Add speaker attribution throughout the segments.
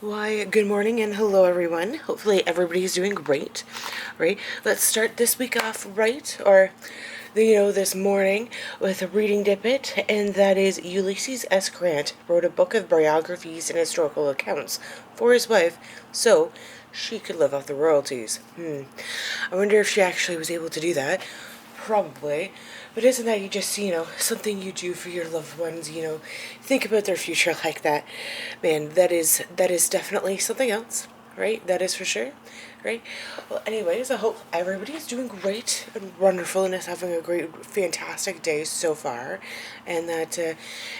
Speaker 1: Why, good morning and hello everyone. Hopefully everybody's doing great, right? Let's start this week off right, or this morning with a reading Dippit, and that is Ulysses S. Grant wrote a book of biographies and historical accounts for his wife, so she could live off the royalties. I wonder if she actually was able to do that. Probably. But isn't that something you do for your loved ones, think about their future like that. Man, that is definitely something else, right? That is for sure, right? Well, anyways, I hope everybody is doing great and wonderful and is having a great, fantastic day so far. And that,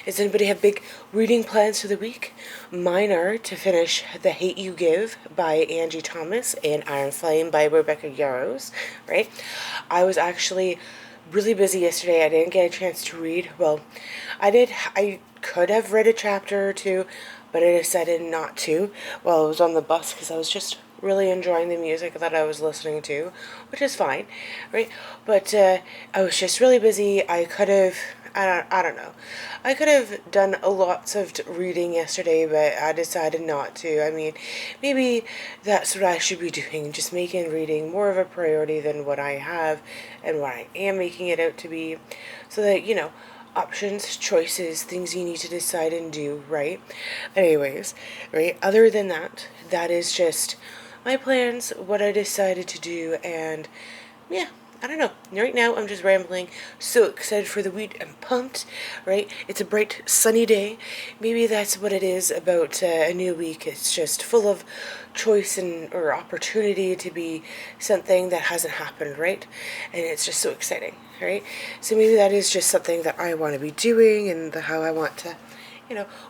Speaker 1: does anybody have big reading plans for the week? Mine are to finish The Hate You Give by Angie Thomas and Iron Flame by Rebecca Yarros, right? I was actually really busy yesterday. I didn't get a chance to read. Well, I did. I could have read a chapter or two, but I decided not to while I was on the bus because I was just really enjoying the music that I was listening to, which is fine, right? But I was just really busy. I could have. I don't know. I could have done lots of reading yesterday, but I decided not to. I mean, maybe that's what I should be doing, just making reading more of a priority than what I have and what I am making it out to be, so that, options, choices, things you need to decide and do, right? Anyways, right, other than that, that is just my plans, what I decided to do, and yeah, I don't know. Right now, I'm just rambling. So excited for the week. I'm pumped, right? It's a bright, sunny day. Maybe that's what it is about a new week. It's just full of choice and or opportunity to be something that hasn't happened, right? And it's just so exciting, right? So maybe that is just something that I want to be doing and how I want to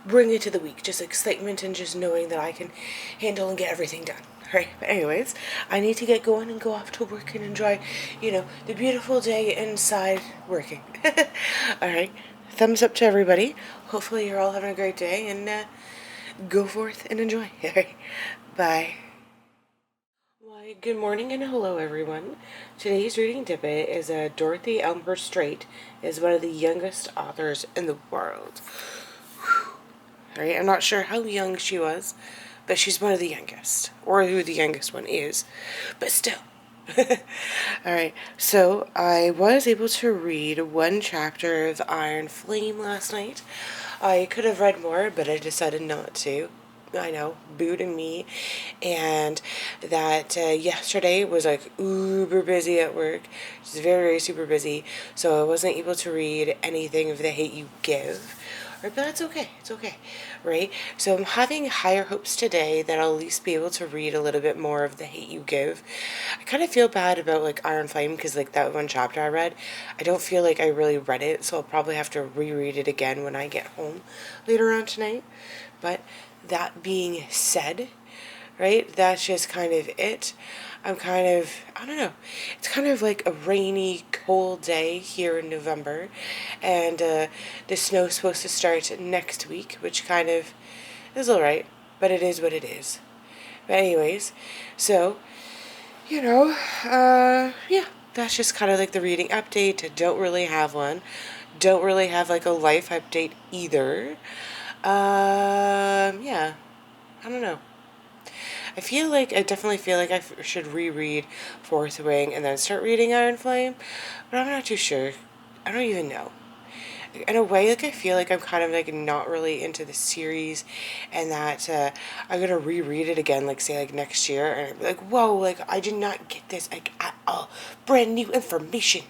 Speaker 1: bring it to the week. Just excitement and just knowing that I can handle and get everything done. Right, but anyways, I need to get going and go off to work and enjoy, the beautiful day inside working. Alright, thumbs up to everybody. Hopefully you're all having a great day and go forth and enjoy. Alright, bye. Why, good morning and hello everyone. Today's reading Dippit is Dorothy Elmhurst Strait is one of the youngest authors in the world. Alright, I'm not sure how young she was, but she's one of the youngest, or who the youngest one is, but still. Alright, so I was able to read one chapter of Iron Flame last night. I could have read more, but I decided not to. I know, boo to me. And that yesterday was like uber busy at work. Just very, very super busy. So I wasn't able to read anything of The Hate You Give. Right, but that's okay. It's okay, right? So I'm having higher hopes today that I'll at least be able to read a little bit more of The Hate You Give. I kind of feel bad about like Iron Flame because like that one chapter I read, I don't feel like I really read it, so I'll probably have to reread it again when I get home later on tonight. But that being said, right, that's just kind of it. I don't know, it's kind of like a rainy, cold day here in November, and the snow's supposed to start next week, which kind of is alright, but it is what it is. But anyways, so, yeah, that's just kind of like the reading update. I don't really have one. Don't really have like a life update either. Yeah, I don't know. I definitely feel like I should reread Fourth Wing and then start reading Iron Flame, but I'm not too sure. I don't even know. In a way, like I feel like I'm kind of like not really into the series, and that I'm gonna reread it again, like say like next year, and I'd be like, whoa, like I did not get this like at all, brand new information,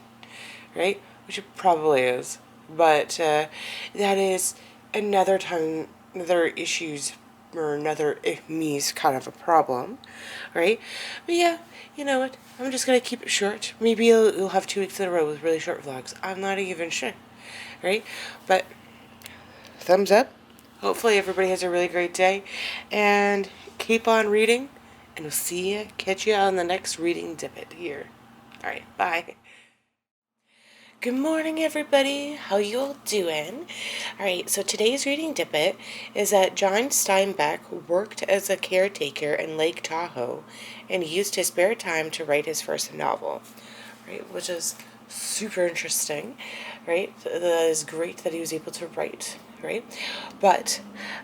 Speaker 1: right? Which it probably is, but that is another time, another issues or another me's kind of a problem, right? But yeah, you know what? I'm just gonna keep it short. Maybe you'll have 2 weeks in a row with really short vlogs. I'm not even sure, right? But thumbs up. Hopefully everybody has a really great day, and keep on reading. And we'll catch you on the next reading Dippit here. All right, bye. Good morning, everybody. How you all doing? All right, so today's reading Dippit is that John Steinbeck worked as a caretaker in Lake Tahoe and used his spare time to write his first novel, right? Which is super interesting, right? That is great that he was able to write, right? But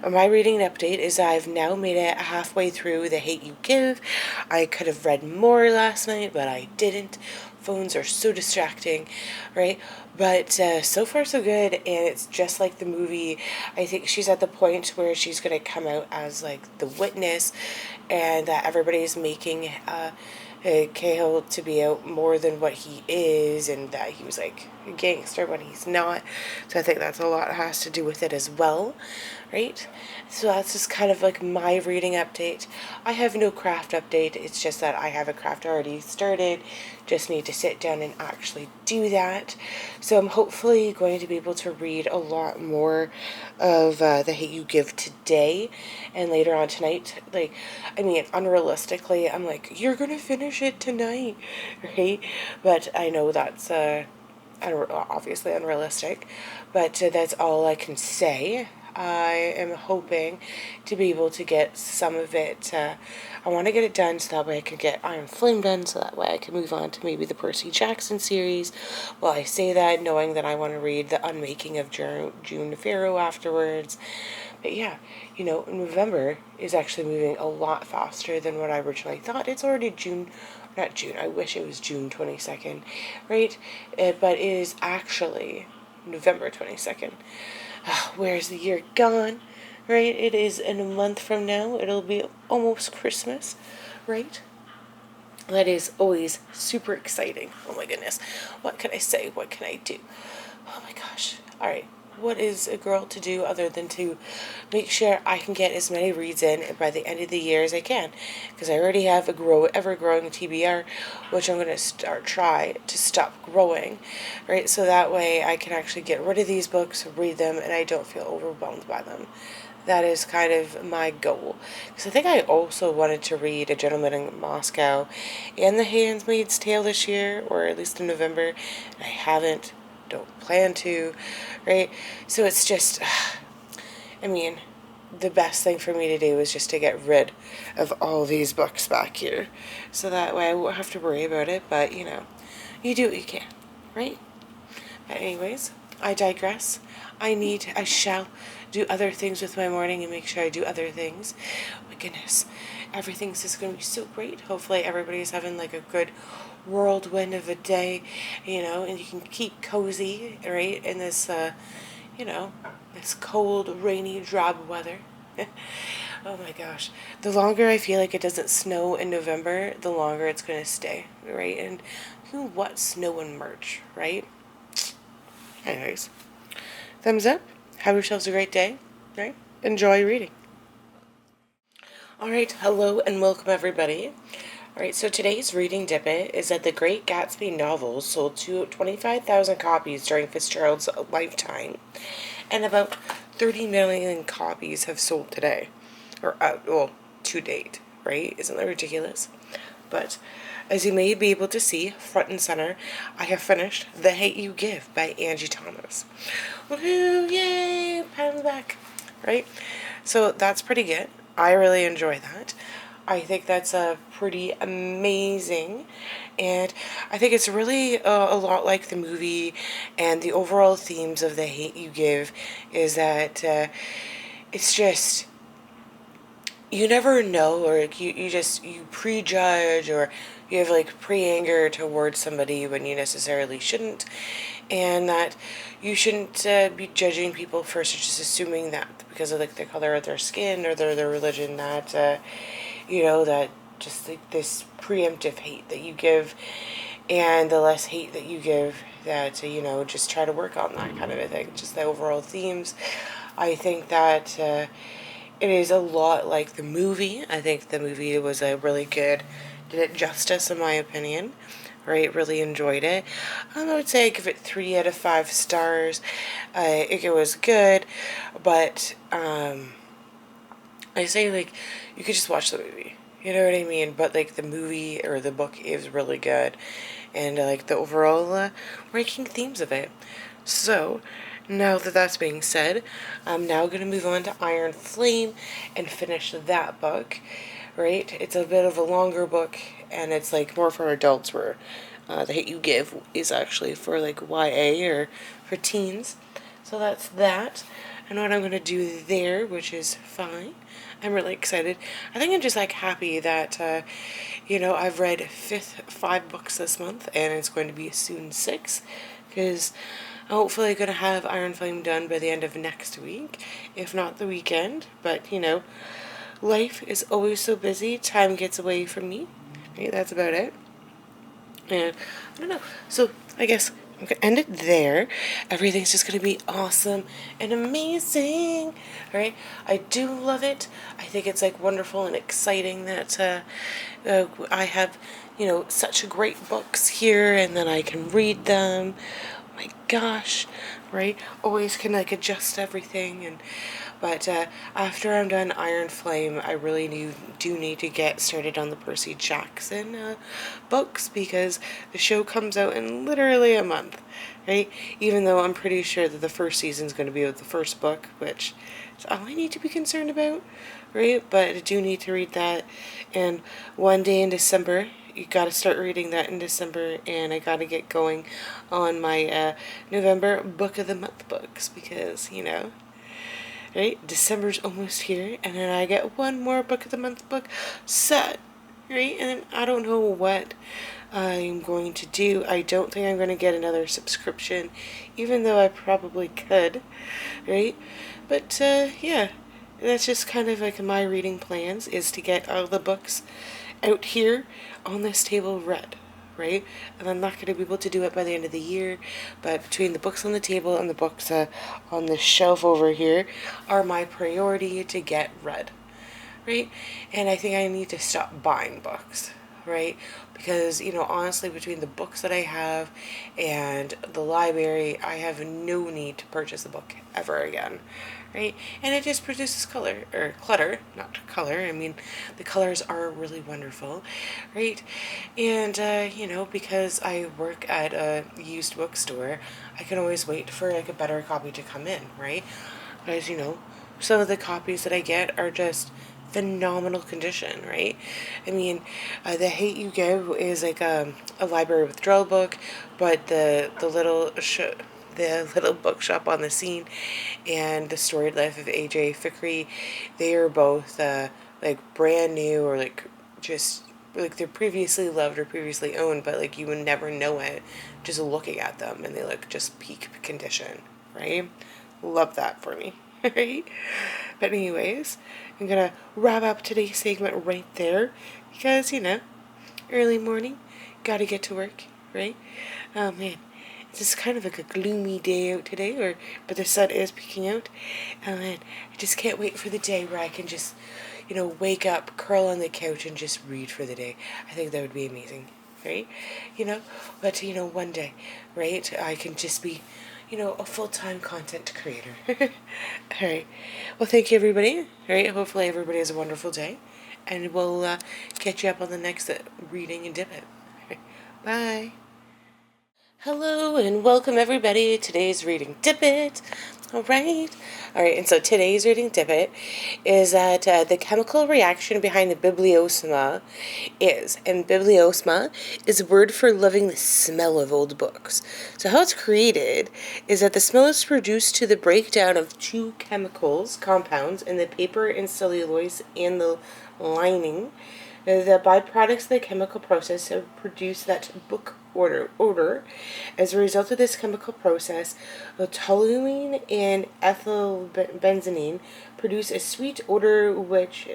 Speaker 1: my reading update is I've now made it halfway through The Hate You Give. I could have read more last night, but I didn't. Phones are so distracting, right? But so far so good, and it's just like the movie. I think she's at the point where she's going to come out as like the witness, and that everybody's making Cahill to be out more than what he is, and that he was like a gangster when he's not. So I think that's a lot has to do with it as well, right? So that's just kind of like my reading update. I have no craft update. It's just that I have a craft already started. Just need to sit down and actually do that. So I'm hopefully going to be able to read a lot more of The Hate You Give today and later on tonight. Like, I mean, unrealistically, I'm like, you're going to finish it tonight, right? But I know that's obviously unrealistic, but that's all I can say. I am hoping to be able to get some of it. I want to get it done so that way I can get Iron Flame done, so that way I can move on to maybe the Percy Jackson series. Well, I say that knowing that I want to read The Unmaking of June Pharaoh afterwards. But yeah, November is actually moving a lot faster than what I originally thought. It's already June. Not June, I wish it was June 22nd, right? But it is actually November 22nd. Where's the year gone, right? It is in a month from now. It'll be almost Christmas, right? That is always super exciting. Oh my goodness. What can I say? What can I do? Oh my gosh. All right. What is a girl to do other than to make sure I can get as many reads in by the end of the year as I can? Because I already have a ever-growing TBR, which I'm going to try to stop growing, right? So that way I can actually get rid of these books, read them, and I don't feel overwhelmed by them. That is kind of my goal. Because I think I also wanted to read A Gentleman in Moscow and The Handmaid's Tale this year, or at least in November, and I haven't. Don't plan to, right? So it's just, I mean, the best thing for me to do is just to get rid of all these books back here. So that way I won't have to worry about it, but you do what you can, right? But anyways, I digress. I shall do other things with my morning and make sure I do other things. Oh my goodness, everything's just going to be so great. Hopefully everybody's having like a good whirlwind of a day, and you can keep cozy, right, in this, this cold, rainy, drab weather. Oh my gosh. The longer I feel like it doesn't snow in November, the longer it's going to stay, right? And what snow and March, right? Anyways, thumbs up. Have yourselves a great day, right? Enjoy reading. All right, hello and welcome everybody. All right, so today's reading Dippit is that the Great Gatsby novel sold to 25,000 copies during Fitzgerald's lifetime, and about 30 million copies have sold today, or to date, right? Isn't that ridiculous? But as you may be able to see, front and center, I have finished The Hate You Give by Angie Thomas. Woohoo! Yay! Pat on the back, right? So that's pretty good. I really enjoy that. I think that's pretty amazing, and I think it's really a lot like the movie, and the overall themes of The Hate You Give is that it's just, you never know, or like you prejudge, or you have like pre-anger towards somebody when you necessarily shouldn't, and that you shouldn't be judging people first, or just assuming that because of like the color of their skin or their religion, that that just like this preemptive hate that you give, and the less hate that you give, that just try to work on that kind of a thing. Just the overall themes. I think that it is a lot like the movie. I think the movie was a really good, did it justice in my opinion. Right, really enjoyed it. I would say I give it 3 out of 5 stars. I think it was good, but I say like you could just watch the movie. You know what I mean? But like the movie or the book is really good, and like the overall ranking themes of it. So now that that's being said, I'm now going to move on to Iron Flame and finish that book. Right? It's a bit of a longer book, and it's like more for adults, where The Hate You Give is actually for like YA or for teens. So that's that. And what I'm going to do there, which is fine. I'm really excited. I think I'm just like happy that, I've read 5 books this month, and it's going to be soon 6, because I'm hopefully going to have Iron Flame done by the end of next week, if not the weekend. But, life is always so busy, time gets away from me. Right, that's about it. And I don't know. So I guess I'm going to end it there. Everything's just going to be awesome and amazing. All right. I do love it. I think it's like wonderful and exciting that I have, such great books here, and then I can read them. Oh my gosh. Right. Always can like adjust everything. But after I'm done Iron Flame, I really do need to get started on the Percy Jackson books, because the show comes out in literally a month, right? Even though I'm pretty sure that the first season's going to be with the first book, which is all I need to be concerned about, right? But I do need to read that, and one day in December, you got to start reading that in December, and I got to get going on my November Book of the Month books, because, right? December's almost here, and then I get one more Book of the Month book set, right? And then I don't know what I'm going to do. I don't think I'm going to get another subscription, even though I probably could, right? But, yeah, that's just kind of like my reading plans, is to get all the books out here on this table read. Right? And I'm not going to be able to do it by the end of the year, but between the books on the table and the books on the shelf over here are my priority to get read, right? And I think I need to stop buying books, right? Because, honestly, between the books that I have and the library, I have no need to purchase a book ever again, right? And it just produces clutter, not color. I mean, the colors are really wonderful, right? And, because I work at a used bookstore, I can always wait for like a better copy to come in, right? Because, some of the copies that I get are just phenomenal condition, right? I mean, The Hate You Give is like a library withdrawal book, but the little bookshop on the scene and The Storied Life of A.J. Fikry, they are both like brand new, or like just like they're previously loved or previously owned, but like you would never know it just looking at them, and they look just peak condition, right? Love that for me. Right? But anyways, I'm gonna wrap up today's segment right there, because early morning, gotta get to work, right? Oh man, it's just kind of like a gloomy day out today, but the sun is peeking out. Oh man, I just can't wait for the day where I can just, wake up, curl on the couch, and just read for the day. I think that would be amazing, right? But one day, right, I can just be a full-time content creator. All right. Well, thank you, everybody. All right. Hopefully everybody has a wonderful day, and we'll catch you up on the next reading and Dippit. Bye. Hello and welcome, everybody. Today's reading Dippit. All right. And so today's reading Dippit is that the chemical reaction behind the bibliosma is, and bibliosma is a word for loving the smell of old books. So how it's created is that the smell is produced to the breakdown of 2 compounds in the paper and cellulose and the lining. The byproducts of the chemical process have produced that book odor. As a result of this chemical process, toluene and ethylbenzene produce a sweet odor, which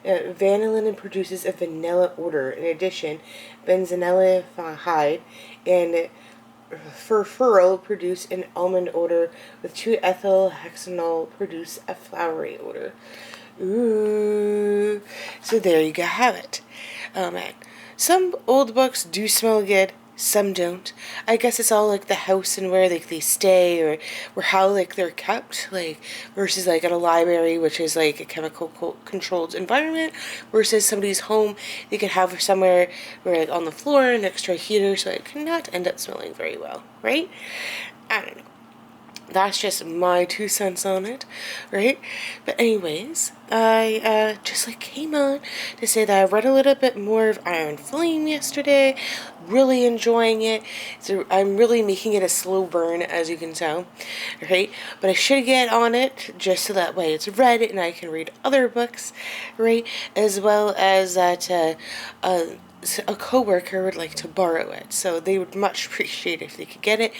Speaker 1: vanillin produces a vanilla odor. In addition, benzaldehyde and furfural produce an almond odor, with 2-ethylhexanol produce a flowery odor. Ooh. So there you go, have it. Oh man. Some old books do smell good, some don't. I guess it's all like the house and where like they stay, or how like they're kept, like versus like at a library, which is like a chemical controlled environment, versus somebody's home. They could have somewhere where like on the floor an extra heater, so it cannot end up smelling very well, right? I don't know. that's just my 2 cents on it, right? But anyways, I just like came on to say that I read a little bit more of Iron Flame yesterday. Really enjoying it. So I'm really making it a slow burn, as you can tell, right? But I should get on it just so that way it's read and I can read other books, right? As well as that a coworker would like to borrow it, so they would much appreciate if they could get it.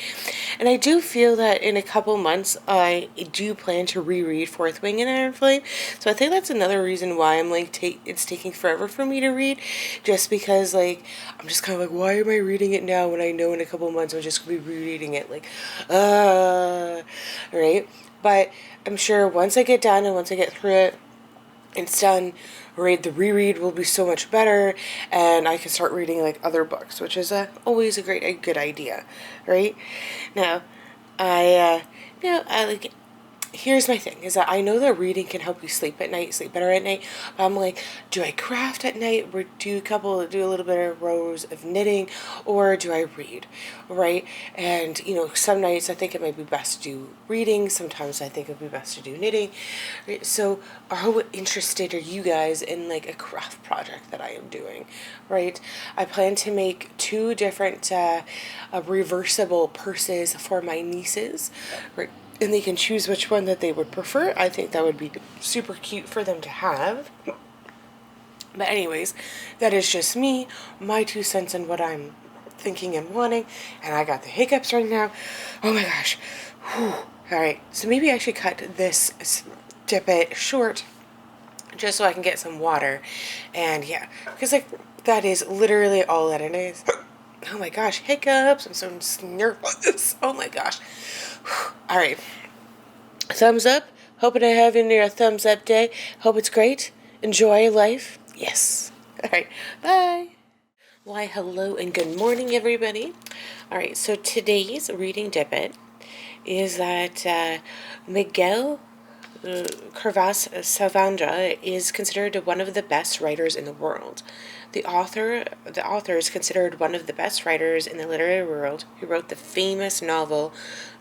Speaker 1: And I do feel that in a couple months I do plan to reread Fourth Wing and Iron Flame, so I think that's another reason why I'm like it's taking forever for me to read, just because like I'm just kind of like, why am I reading it now when I know in a couple months I'm just gonna be rereading it, like right? But I'm sure once I get done and once I get through it, it's done, right, the reread will be so much better and I can start reading like other books, which is always a good idea, right? Now, I like, here's my thing, is that I know that reading can help you sleep at night, sleep better at night, but I'm like, do I craft at night, or do a little bit of rows of knitting, or do I read, right? And, some nights I think it might be best to do reading, sometimes I think it would be best to do knitting, right? So how interested are you guys in like a craft project that I am doing, right? I plan to make 2 different reversible purses for my nieces, right? And they can choose which one that they would prefer. I think that would be super cute for them to have. But anyways, that is just me, my 2 cents on what I'm thinking and wanting. And I got the hiccups right now. Oh my gosh. Whew. Alright, so maybe I should cut this Dippit short just so I can get some water. And yeah, because like that is literally all that it is. Oh my gosh, hiccups. I'm so nervous. Oh my gosh. Alright. Thumbs up. Hoping to have you a thumbs up day. Hope it's great. Enjoy life. Yes. Alright. Bye. Why, hello and good morning, everybody. Alright, so today's reading Dippit is that Miguel Carvas Saavedra is considered one of the best writers in the world. The author is considered one of the best writers in the literary world who wrote the famous novel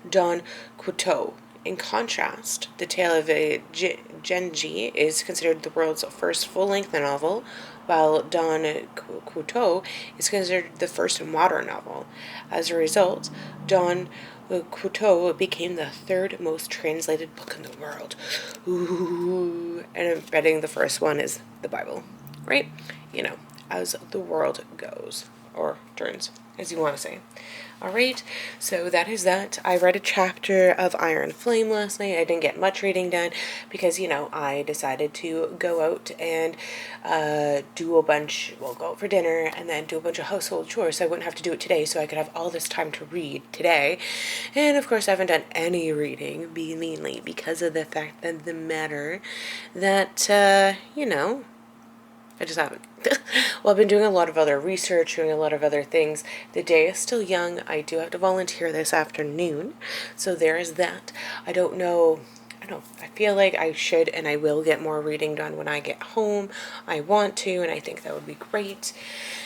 Speaker 1: Don Quixote. In contrast, The Tale of Genji is considered the world's first full-length novel, while Don Quixote is considered the first modern novel. As a result, Don Quixote became the 3rd most translated book in the world. Ooh, and I'm betting the first one is the Bible, right? As the world goes, or turns, as you want to say. Alright, so that is that. I read a chapter of Iron Flame last night. I didn't get much reading done because, I decided to go out and go out for dinner and then do a bunch of household chores so I wouldn't have to do it today, so I could have all this time to read today. And of course I haven't done any reading, mainly because of the fact that the matter that, I just haven't. Well, I've been doing a lot of other research, doing a lot of other things. The day is still young. I do have to volunteer this afternoon. So there is that. I don't know. I feel like I should and I will get more reading done when I get home. I want to, and I think that would be great.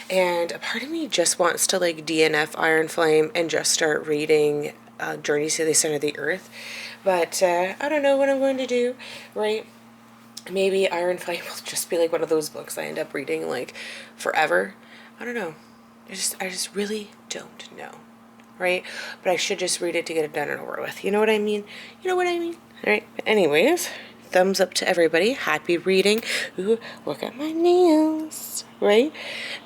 Speaker 1: And a part of me just wants to like DNF Iron Flame and just start reading Journeys to the Center of the Earth. But I don't know what I'm going to do, right? Maybe Iron Flame will just be like one of those books I end up reading like forever. I don't know. I just really don't know, right? But I should just read it to get it done and over with. You know what I mean? Alright, but anyways, thumbs up to everybody. Happy reading. Ooh, look at my nails, right?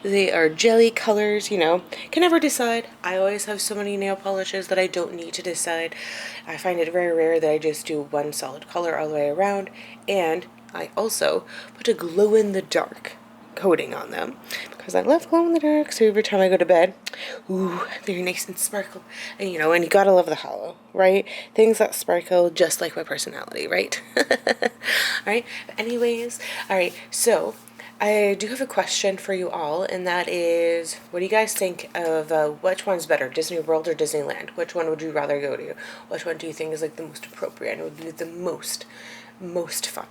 Speaker 1: They are jelly colors, Can never decide. I always have so many nail polishes that I don't need to decide. I find it very rare that I just do one solid color all the way around, and I also put a glow-in-the-dark coating on them because I love glow-in-the-dark, so every time I go to bed, ooh, they're nice and sparkle. And and you gotta love the hollow, right? Things that sparkle just like my personality, right? Alright, but anyways, alright, so I do have a question for you all, and that is, what do you guys think of which one's better, Disney World or Disneyland? Which one would you rather go to? Which one do you think is like the most appropriate and would be the most fun?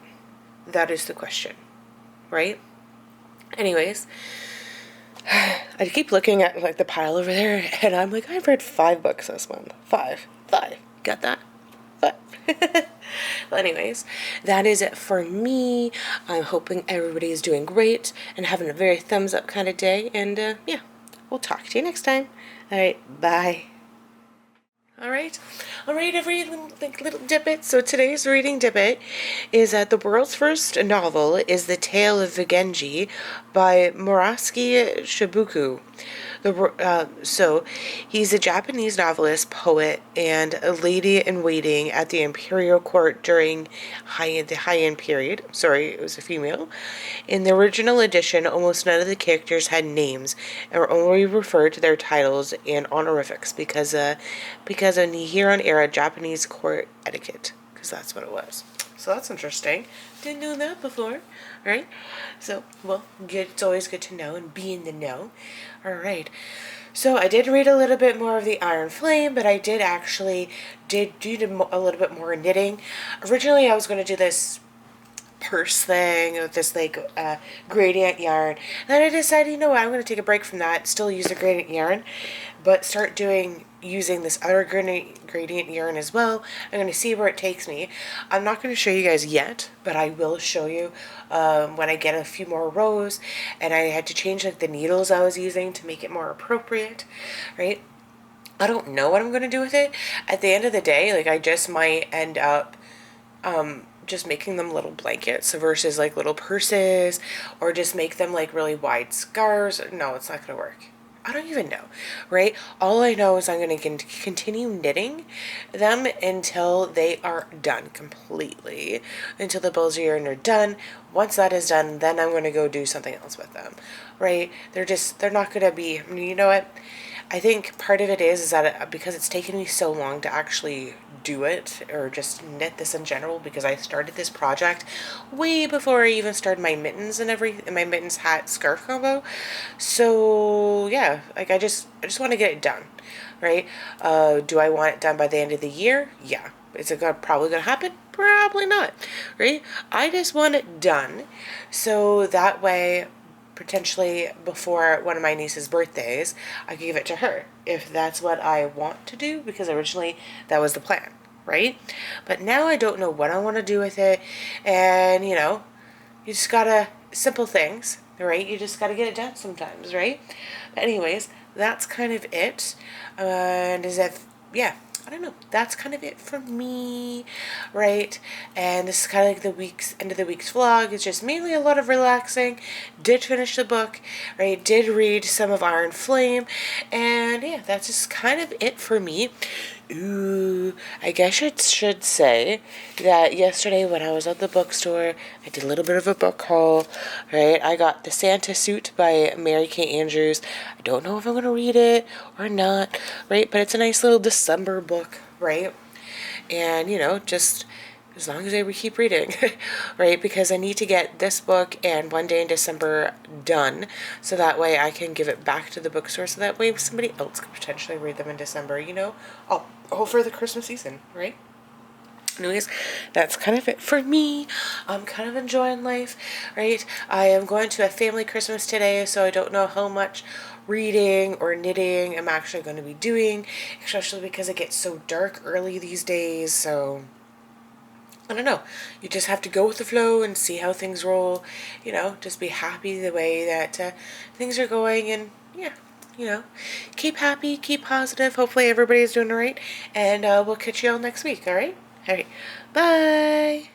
Speaker 1: That is the question, right? Anyways, I keep looking at the pile over there, and I'm like, I've read 5 books this month. Five. Got that? But well, anyways, that is it for me. I'm hoping everybody is doing great and having a very thumbs up kind of day. And yeah, we'll talk to you next time. All right, bye. All right, every little Dippit. So today's reading Dippit is the world's first novel is The Tale of Vigenji by Murasaki Shibuku. So he's a Japanese novelist, poet, and a lady-in-waiting at the imperial court during the Heian period. Sorry, it was a female. In the original edition, almost none of the characters had names and were only referred to their titles and honorifics because of Nihon era Japanese court etiquette, because that's what it was. So that's interesting. Didn't know that before, right? So, well, good. It's always good to know and be in the know. All right. So I did read a little bit more of the Iron Flame, but I did do a little bit more knitting. Originally, I was going to do this purse thing with this gradient yarn. Then I decided, you know what, I'm going to take a break from that, still use the gradient yarn, but start using this other gradient yarn as well. I'm going to see where it takes me. I'm not going to show you guys yet, but I will show you when I get a few more rows, and I had to change the needles I was using to make it more appropriate, right? I don't know what I'm going to do with it. At the end of the day, I just might end up just making them little blankets versus little purses, or just make them really wide scarves. No, it's not going to work. I don't even know, right? All I know is I'm going to continue knitting them until they are done completely, until the balls of yarn are done. Once that is done, then I'm going to go do something else with them, right? They're not going to be, you know what? I think part of it is that because it's taken me so long to actually do it, or just knit this in general, because I started this project way before I even started my mittens and my mittens hat scarf combo. So yeah, I just want to get it done, right? Do I want it done by the end of the year? Yeah. Is it probably gonna happen? Probably not, right? I just want it done, so that way, potentially before one of my niece's birthdays, I could give it to her if that's what I want to do, because originally that was the plan, right? But now I don't know what I want to do with it, and you just gotta, simple things, right? You just gotta get it done sometimes, right? But anyways, that's kind of it. And yeah, I don't know. That's kind of it for me, right? And this is kind of end of the week's vlog. It's just mainly a lot of relaxing. Did finish the book, right? Did read some of Iron Flame, and yeah, that's just kind of it for me. Ooh, I guess I should say that yesterday when I was at the bookstore, I did a little bit of a book haul, right? I got The Santa Suit by Mary Kay Andrews. I don't know if I'm going to read it or not, right? But it's a nice little December book, right? And, just as long as I keep reading, right? Because I need to get this book and One Day in December done, so that way I can give it back to the bookstore, so that way somebody else could potentially read them in December, all for the Christmas season, right? Anyways, that's kind of it for me. I'm kind of enjoying life, right? I am going to a family Christmas today, so I don't know how much reading or knitting I'm actually going to be doing, especially because it gets so dark early these days, so I don't know. You just have to go with the flow and see how things roll. Just be happy the way that things are going, and yeah, keep happy, keep positive. Hopefully everybody's doing all right, and we'll catch you all next week, all right? All right, bye.